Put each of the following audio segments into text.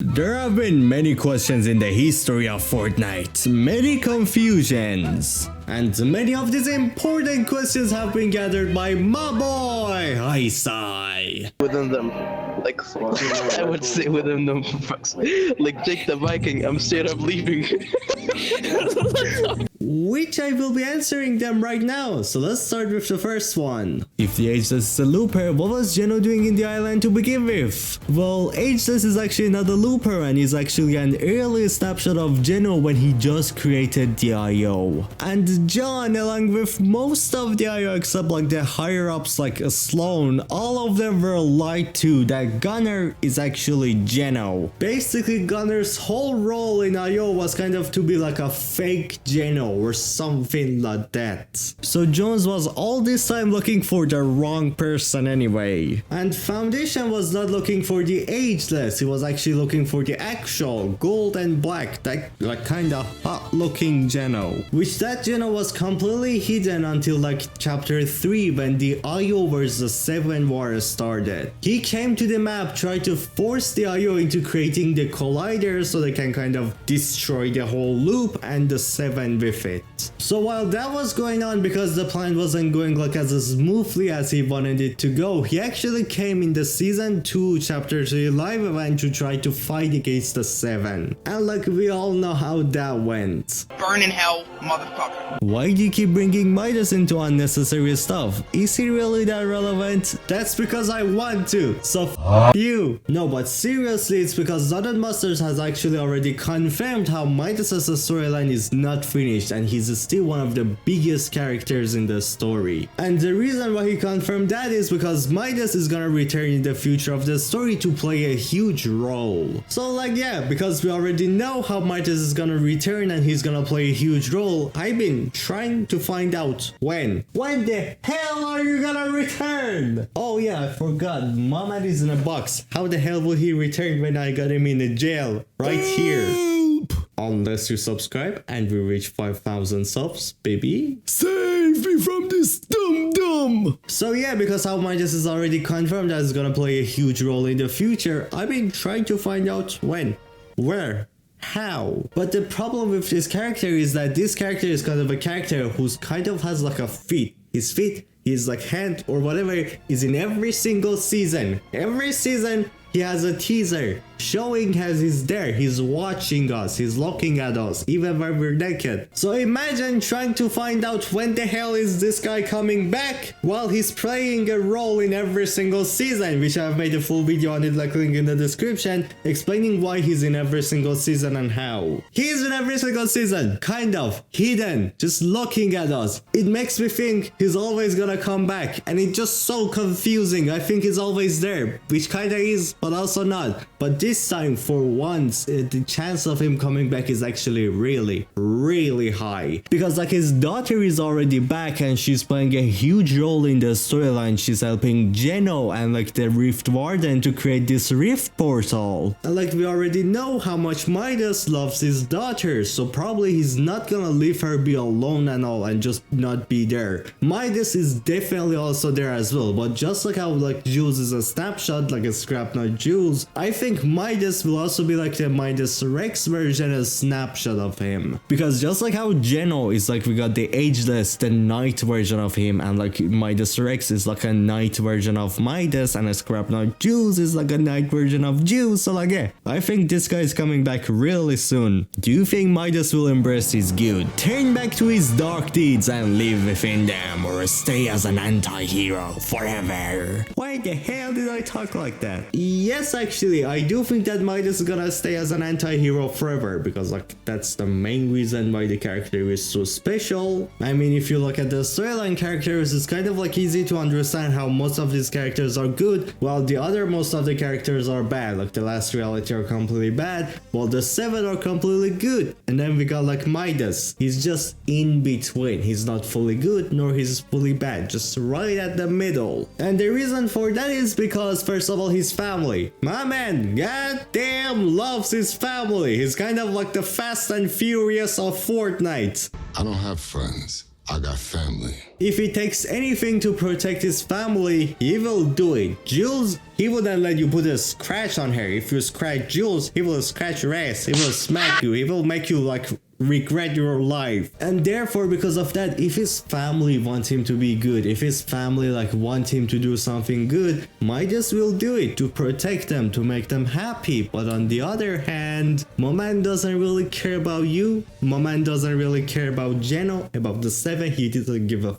There have been many questions in the history of Fortnite, many confusions, and many of these important questions have been gathered by my boy, Isai. Within them, like, I would say within them, like, Jake the Viking, I'm straight up leaving. Which I will be answering them right now, so let's start with the first one. If the Ageless is a looper, what was Geno doing in the island to begin with? Well, Ageless is actually not a looper and is actually an early snapshot of Geno when he just created the IO. And John, along with most of the IO except like the higher ups like Sloan, all of them were lied to that Gunner is actually Geno. Basically, Gunner's whole role in IO was kind of to be like a fake Geno or something like that. So Jones was all this time looking for the wrong person anyway. And Foundation was not looking for the Ageless, he was actually looking for the actual gold and black, that like kinda hot looking Geno. Which that Geno was completely hidden until like chapter 3 when the IO vs 7 war started. He came to the map, tried to force the IO into creating the collider so they can kind of destroy the whole loop and the 7 with it. So while that was going on, because the plan wasn't going like as smoothly as he wanted it to go, he actually came in the season 2 chapter 3 live event to try to fight against the 7. And like we all know how that went. Burn in hell, motherfucker. Why do you keep bringing Midas into unnecessary stuff? Is he really that relevant? That's because I want to, so f you. No, but seriously, it's because Zodon Masters has actually already confirmed how Midas' storyline is not finished and he's still one of the biggest characters in the story. And the reason why he confirmed that is because Midas is gonna return in the future of the story to play a huge role. So like yeah, because we already know how Midas is gonna return and he's gonna play a huge role, I've been trying to find out when. When the hell are you gonna return? Oh yeah, I forgot, Mamad is in a box. How the hell will he return when I got him in the jail? Right here. Unless you subscribe and we reach 5,000 subs, baby. Save me from this dumb. So yeah, because how Midas is already confirmed that it's gonna play a huge role in the future, I've been trying to find out when, where, how. But the problem with this character is that this character is kind of a character who's kind of has like a feet. His feet, his like hand or whatever is in every single season. Every season he has a teaser showing as he's there, he's watching us, he's looking at us, even when we're naked. So imagine trying to find out when the hell is this guy coming back while he's playing a role in every single season, which I've made a full video on it, like link in the description, explaining why he's in every single season and how. He's in every single season, kind of, hidden, just looking at us. It makes me think he's always gonna come back, and it's just so confusing. I think he's always there, which kinda is, but also not. But this time, for once, the chance of him coming back is actually really high. Because like his daughter is already back and she's playing a huge role in the storyline. She's helping Geno and like the Rift Warden to create this Rift portal. And like we already know how much Midas loves his daughter, so probably he's not gonna leave her be alone and all and just not be there. Midas is definitely also there as well, but just like how like Jules is a snapshot, like a scrap not Jules, I think Midas will also be like the Midas Rex version, a snapshot of him. Because just like how Geno is like we got the Ageless, the Knight version of him, and like Midas Rex is like a Knight version of Midas, and a Scrap Knight Jules is like a Knight version of Jules. So like yeah, I think this guy is coming back really soon. Do you think Midas will embrace his good, turn back to his dark deeds and live within them, or stay as an anti-hero forever? Why the hell did I talk like that? Yes, actually, I do think that Midas is gonna stay as an anti-hero forever, because like that's the main reason why the character is so special. I mean, if you look at the storyline characters, it's kind of like easy to understand how most of these characters are good while the other most of the characters are bad. Like the last reality are completely bad while the 7 are completely good. And then we got like Midas, he's just in between. He's not fully good nor he's fully bad, just right at the middle. And the reason for that is because first of all, his family. My man, goddamn loves his family. He's kind of like the Fast and Furious of Fortnite. I don't have friends. I got family. If he takes anything to protect his family, he will do it. Jules, he wouldn't let you put a scratch on her. If you scratch Jules, he will scratch your ass. He will smack you. He will make you like regret your life. And therefore, because of that, if his family want him to be good, if his family like want him to do something good, Midas will do it to protect them, to make them happy. But on the other hand, Moman doesn't really care about you. Moman doesn't really care about Geno, about the 7. He didn't give a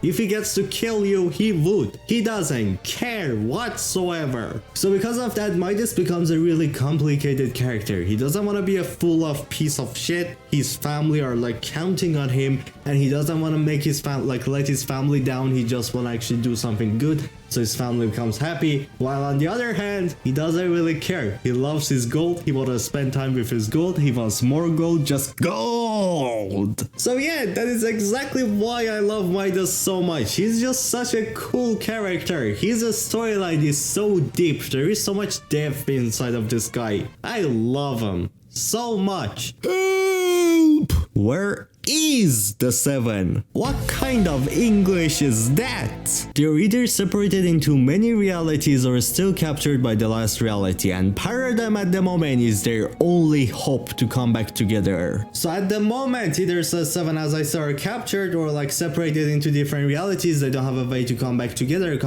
if he gets to kill you, he would. He doesn't care whatsoever. So because of that, Midas becomes a really complicated character. He doesn't want to be a full of piece of shit. His family are like counting on him, and he doesn't want to make his let his family down. He just want to actually do something good so his family becomes happy. While on the other hand, he doesn't really care. He loves his gold. He wants to spend time with his gold. He wants more gold, just gold. So yeah, that is exactly why I love Midas so much. He's just such a cool character. His storyline is so deep. There is so much depth inside of this guy. I love him so much. Help! Where is the 7? What kind of English is that? They're either separated into many realities or still captured by the last reality, and Paradigm at the moment is their only hope to come back together. So at the moment, either the 7, as I said, are captured or like separated into different realities. They don't have a way to come back together,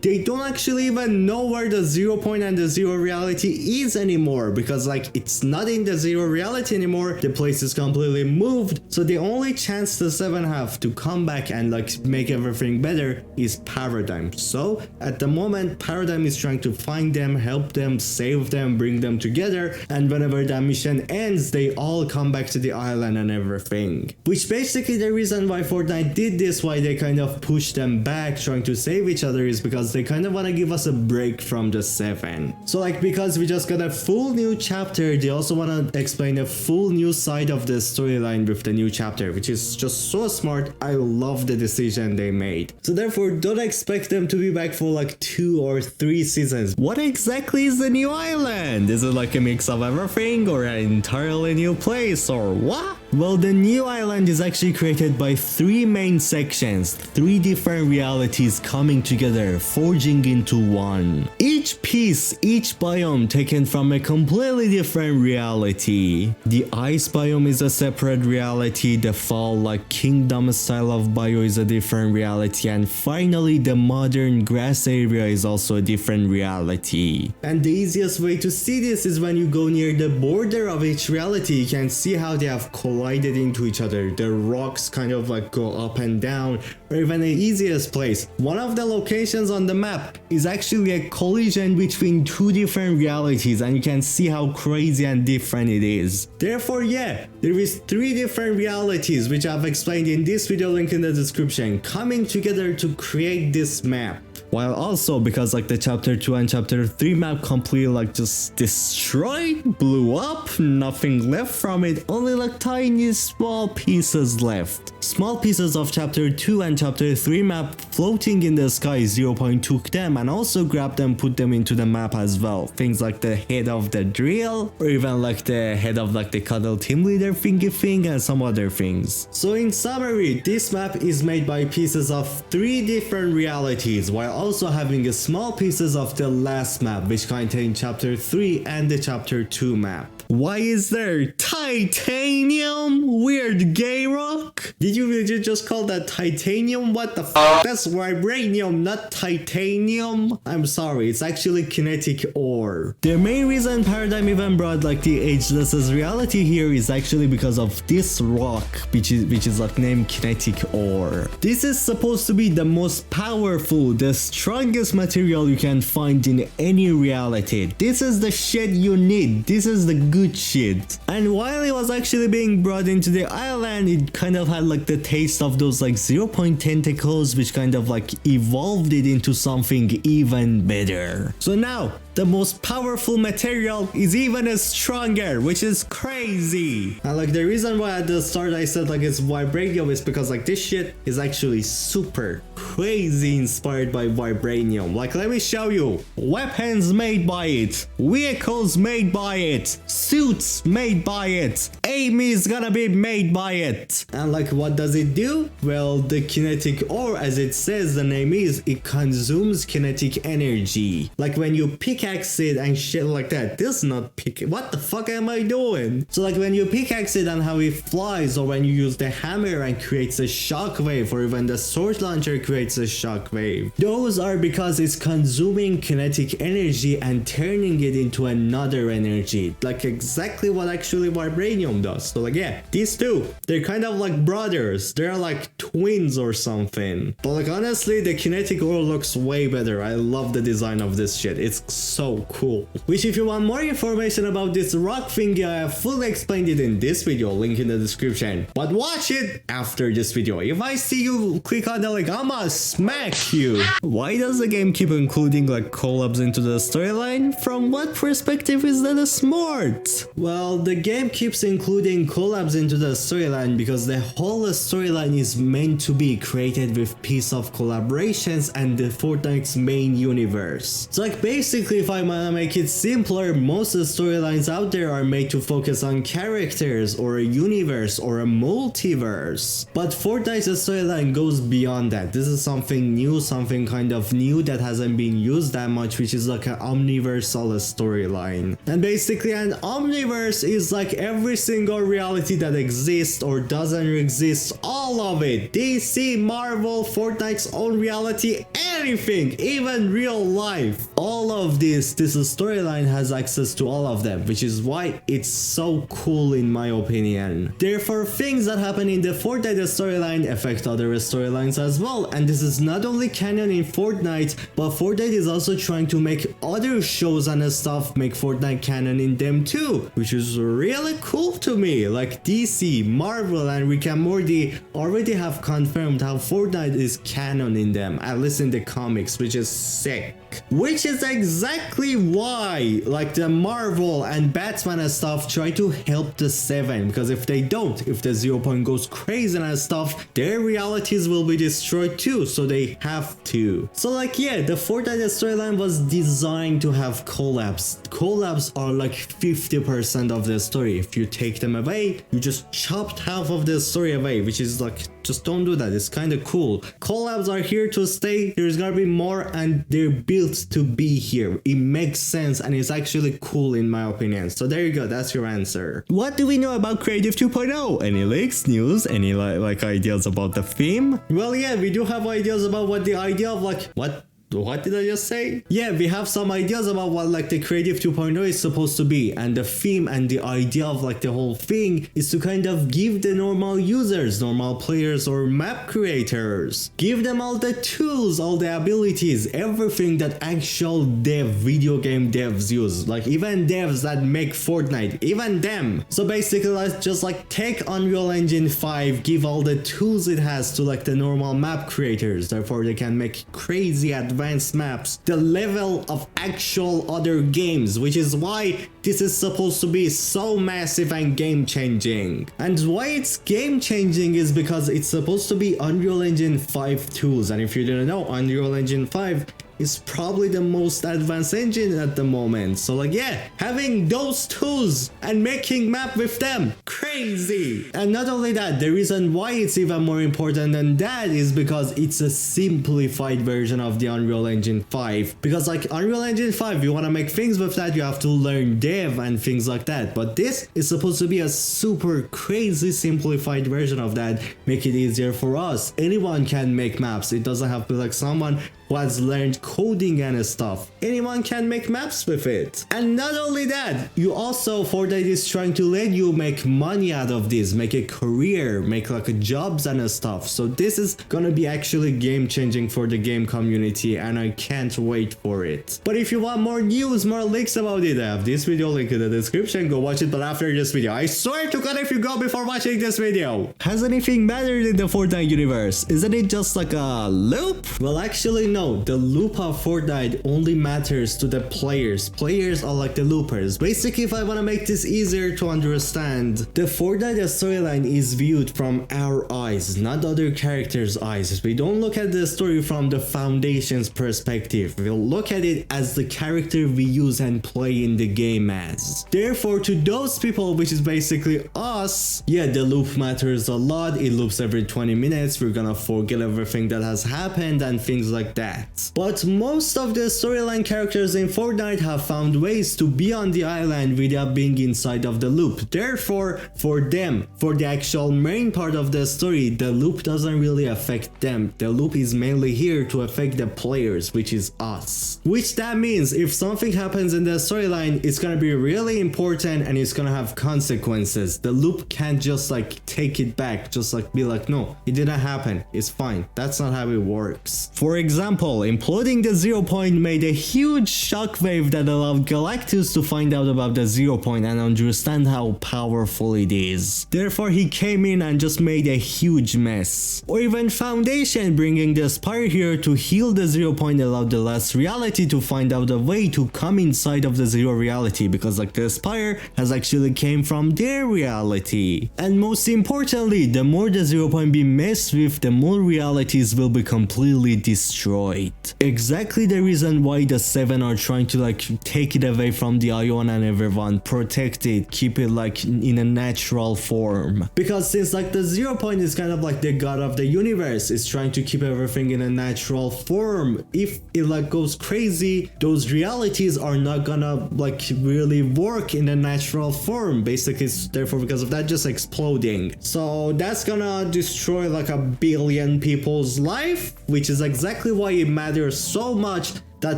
they don't actually even know where the 0 point and the 0 reality is anymore, because like it's not in the 0 reality anymore. The place is completely moved. So the only chance the 7 have to come back and like make everything better is Paradigm. So at the moment, Paradigm is trying to find them, help them, save them, bring them together, and whenever that mission ends, they all come back to the island and everything. Which basically the reason why Fortnite did this, why they kind of pushed them back trying to save each other, is because they kind of want to give us a break from the 7. So like because we just got a full new chapter, they also want to explain a full new side of the storyline with the new chapter, which is just so smart. I love the decision they made. So therefore, don't expect them to be back for like 2 or 3 seasons. What exactly is the new island? Is it like a mix of everything or an entirely new place or what? Well, the new island is actually created by 3 main sections, 3 different realities coming together, forging into one. Each piece, each biome taken from a completely different reality. The ice biome is a separate reality, the fall like kingdom style of bio is a different reality, and finally the modern grass area is also a different reality. And the easiest way to see this is when you go near the border of each reality, you can see how they have collided into each other. The rocks kind of like go up and down, or even the easiest place. One of the locations on the map is actually a collision between 2 different realities, and you can see how crazy and different it is. Therefore, yeah, there is 3 different realities which I've explained in this video, link in the description, coming together to create this map. While also because like the chapter 2 and chapter 3 map completely like just destroyed, blew up, nothing left from it, only like tiny small pieces left. Small pieces of chapter 2 and chapter 3 map floating in the sky. 0 Point took them and also grabbed them, put them into the map as well. Things like the head of the drill, or even like the head of like the cuddle team leader thingy thing, and some other things. So in summary, this map is made by pieces of 3 different realities, while also having a small pieces of the last map, which contain chapter 3 and the chapter 2 map. Why is there titanium? Weird gay rock? Did you just call that titanium? What the f? That's vibranium, not titanium. I'm sorry, it's actually kinetic ore. The main reason Paradigm even brought like the Ageless reality here is actually because of this rock, which is like named kinetic ore. This is supposed to be the most powerful, the strongest material you can find in any reality. This is the shit you need. This is the good shit. And while it was actually being brought into the island, it kind of had like the taste of those like 0 Point tentacles, which kind of like evolved it into something even better. So now the most powerful material is even stronger, which is crazy. And like the reason why at the start I said like it's vibranium is because like this shit is actually super crazy inspired by vibranium. Like let me show you. Weapons made by it, vehicles made by it, suits made by it, aim is gonna be made by it. And like what does it do? Well, the kinetic ore, as it says the name is, it consumes kinetic energy. Like when you pickaxe it and shit like that. This is not what the fuck am I doing? So like when you pickaxe it and how it flies, or when you use the hammer and creates a shockwave, or even the sword launcher creates a shockwave, those are because it's consuming kinetic energy and turning it into another energy, like exactly what actually vibranium does. So like yeah, these two, they're kind of like brothers, they're like twins or something. But like honestly, the kinetic ore looks way better. I love the design of this shit, it's so cool. Which if you want more information about this rock thingy, I have fully explained it in this video, link in the description, but watch it after this video. If I see you click on the link, I'ma smack you. Why does the game keep including like collabs into the storyline? From what perspective is that smart? Well, the game keeps including collabs into the storyline because the whole storyline is meant to be created with piece of collaborations and the Fortnite's main universe. So like basically, if I wanna make it simpler, most of the storylines out there are made to focus on characters or a universe or a multiverse. But Fortnite's storyline goes beyond that. This is something new, something kind of new that hasn't been used that much, which is like an omniversal storyline. And basically an omniverse is like every single reality that exists or doesn't exist, all of it. DC, Marvel, Fortnite's own reality, anything, even real life. All of this storyline has access to all of them, which is why it's so cool in my opinion. Therefore, things that happen in the Fortnite storyline affect other storylines as well, and this is not only canon in Fortnite, but Fortnite is also trying to make other shows and stuff make Fortnite canon in them too, which is really cool to me. Like DC, Marvel, and Rick and Morty already have confirmed how Fortnite is canon in them, at least in the comics, which is sick. Which is exactly why like the Marvel and Batman and stuff try to help the 7, because if they don't, if the 0 Point goes crazy and stuff, their realities will be destroyed too, so they have to. So like yeah, the Fortnite storyline was designed to have collabs. Collabs are like 50% of the story. If you take them away, you just chopped half of the story away, which is like, just don't do that. It's kind of cool. Collabs are here to stay. There's gonna be more and they're built to be here. It makes sense and it's actually cool in my opinion. So there you go, that's your answer. What do we know about Creative 2.0? Any leaks, news, any like ideas about the theme? Well yeah, we do have ideas about what the idea of like, what did I just say? Yeah, we have some ideas about what like the Creative 2.0 is supposed to be, and the theme and the idea of like the whole thing is to kind of give the normal users, normal players or map creators, give them all the tools, all the abilities, everything that actual video game devs use, like even devs that make Fortnite, even them. So basically let's just like take Unreal Engine 5, give all the tools it has to like the normal map creators, therefore they can make crazy advanced maps, the level of actual other games, which is why this is supposed to be so massive and game changing. And why it's game changing is because it's supposed to be Unreal Engine 5 tools, and if you didn't know, Unreal Engine 5 is probably the most advanced engine at the moment. So like yeah, having those tools and making map with them, crazy. And not only that, the reason why it's even more important than that is because it's a simplified version of the Unreal Engine 5. Because like Unreal Engine 5, you want to make things with that, you have to learn dev and things like that. But this is supposed to be a super crazy simplified version of that, make it easier for us. Anyone can make maps. It doesn't have to be like someone who has learned coding and stuff. Anyone can make maps with it. And not only that, you also, Fortnite is trying to let you make money out of this, make a career, make like jobs and stuff. So this is gonna be actually game changing for the game community, and I can't wait for it. But if you want more news, more leaks about it, I have this video link in the description, go watch it. But after this video, I swear to God, if you go before watching this video, has anything mattered in the Fortnite universe? Isn't it just like a loop? Well, actually know, the loop of Fortnite only matters to the players. Players are like the loopers. Basically, if I want to make this easier to understand, the Fortnite storyline is viewed from our eyes, not other characters' eyes. We don't look at the story from the Foundation's perspective. We'll look at it as the character we use and play in the game as. Therefore, to those people, which is basically us, yeah, the loop matters a lot. It loops every 20 minutes. We're gonna forget everything that has happened and things like that. But most of the storyline characters in Fortnite have found ways to be on the island without being inside of the loop. Therefore, for them, for the actual main part of the story, the loop doesn't really affect them. The loop is mainly here to affect the players, which is us. Which that means if something happens in the storyline, it's gonna be really important and it's gonna have consequences. The loop can't just like take it back, just like be like, no, it didn't happen, it's fine. That's not how it works. For example, imploding the 0 point made a huge shockwave that allowed Galactus to find out about the 0 point and understand how powerful it is. Therefore, he came in and just made a huge mess. Or even Foundation bringing the Spire here to heal the 0 point allowed the last reality to find out a way to come inside of the 0 reality, because like the Spire has actually came from their reality. And most importantly, the more the 0 point be messed with, the more realities will be completely destroyed. Exactly the reason why the 7 are trying to like take it away from the Ion and everyone, protect it, keep it like in a natural form. Because since like the 0 point is kind of like the god of the universe, it's trying to keep everything in a natural form. If it like goes crazy, those realities are not gonna like really work in a natural form. Basically, it's therefore because of that just exploding. So that's gonna destroy like a billion people's life, which is exactly why it matters so much that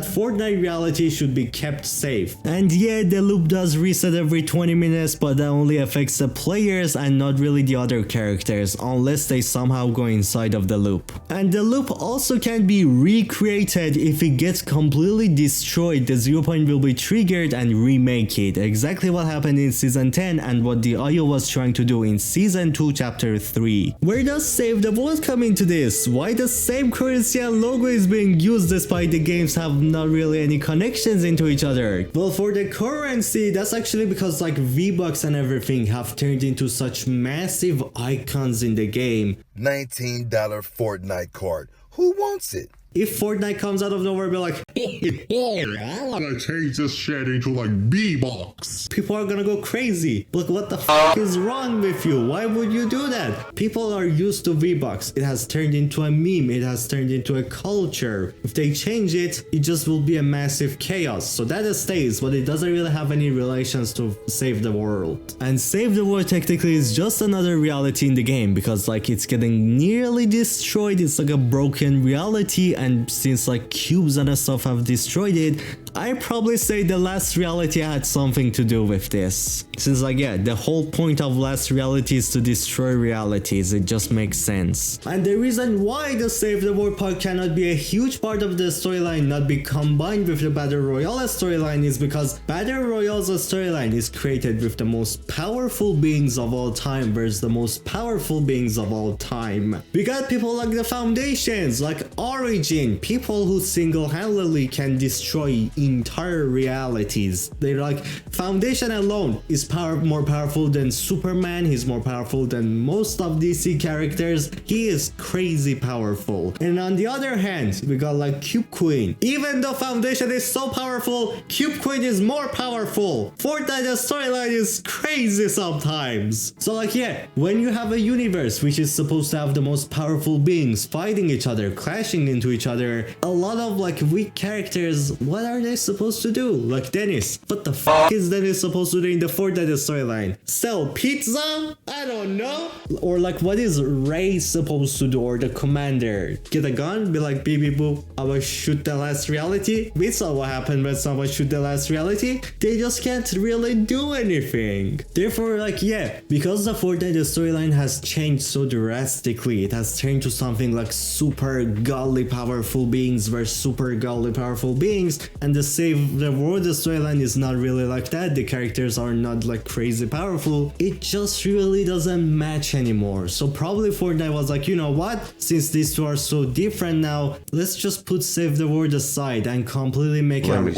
Fortnite reality should be kept safe. And yeah, the loop does reset every 20 minutes, but that only affects the players and not really the other characters, unless they somehow go inside of the loop. And the loop also can be recreated. If it gets completely destroyed, the 0 point will be triggered and remake it. Exactly what happened in Season 10 and what the IO was trying to do in Season 2 Chapter 3. Where does Save the World come into this? Why the same currency and logo is being used despite the games have not really any connections into each other? Well, for the currency, that's actually because like V-Bucks and everything have turned into such massive icons in the game. $19 Fortnite card. Who wants it? If Fortnite comes out of nowhere, be like, I wanna change this shit into like V-Bucks. people are gonna go crazy. Like, what the f is wrong with you? Why would you do that? People are used to V-Bucks. It has turned into a meme. It has turned into a culture. If they change it, it just will be a massive chaos. So that stays, but it doesn't really have any relations to Save the World. And Save the World technically is just another reality in the game, because like it's getting nearly destroyed. It's like a broken reality, and since like cubes and stuff have destroyed it, I probably say the last reality had something to do with this. Since like yeah, the whole point of last reality is to destroy realities, it just makes sense. And the reason why the Save the World part cannot be a huge part of the storyline, not be combined with the Battle Royale storyline, is because Battle Royale's storyline is created with the most powerful beings of all time versus the most powerful beings of all time. We got people like the Foundations, like Origin, people who single-handedly can destroy entire realities. They're like, Foundation alone is more powerful than Superman. He's more powerful than most of DC characters. He is crazy powerful. And on the other hand, we got like Cube Queen. Even though Foundation is so powerful, Cube Queen is more powerful. Fortnite storyline is crazy sometimes. So like yeah, when you have a universe which is supposed to have the most powerful beings fighting each other, clashing into each other, a lot of like weak characters, what are they supposed to do? Like Dennis. What the f is Dennis supposed to do in the Fortnite storyline? Sell pizza? I don't know. Or like what is Ray supposed to do, or the commander? Get a gun? Be like, beep beep boop, I will shoot the last reality? We saw what happened when someone shoot the last reality. They just can't really do anything. Therefore like yeah, because the Fortnite storyline has changed so drastically, it has turned to something like super godly powerful beings versus super godly powerful beings, and the Save the World storyline is not really like that. The characters are not like crazy powerful. It just really doesn't match anymore. So probably Fortnite was like, you know what? Since these two are so different now, let's just put Save the World aside and completely make our own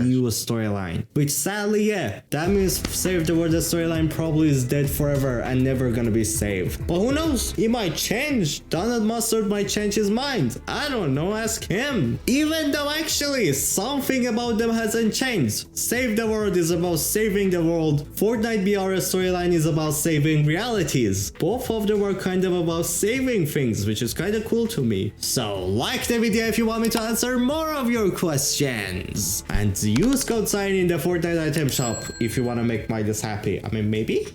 new storyline. Which sadly, yeah, that means Save the World storyline probably is dead forever and never gonna be saved. But who knows? It might change. Donald Mustard might change his mind. I don't know, ask him. Even though actually something about them hasn't changed. Save the World is about saving the world. Fortnite BR storyline is about saving realities. Both of them are kind of about saving things, which is kind of cool to me. So like the video if you want me to answer more of your questions. And use code Scyan in the Fortnite item shop if you want to make Midas happy. I mean, maybe?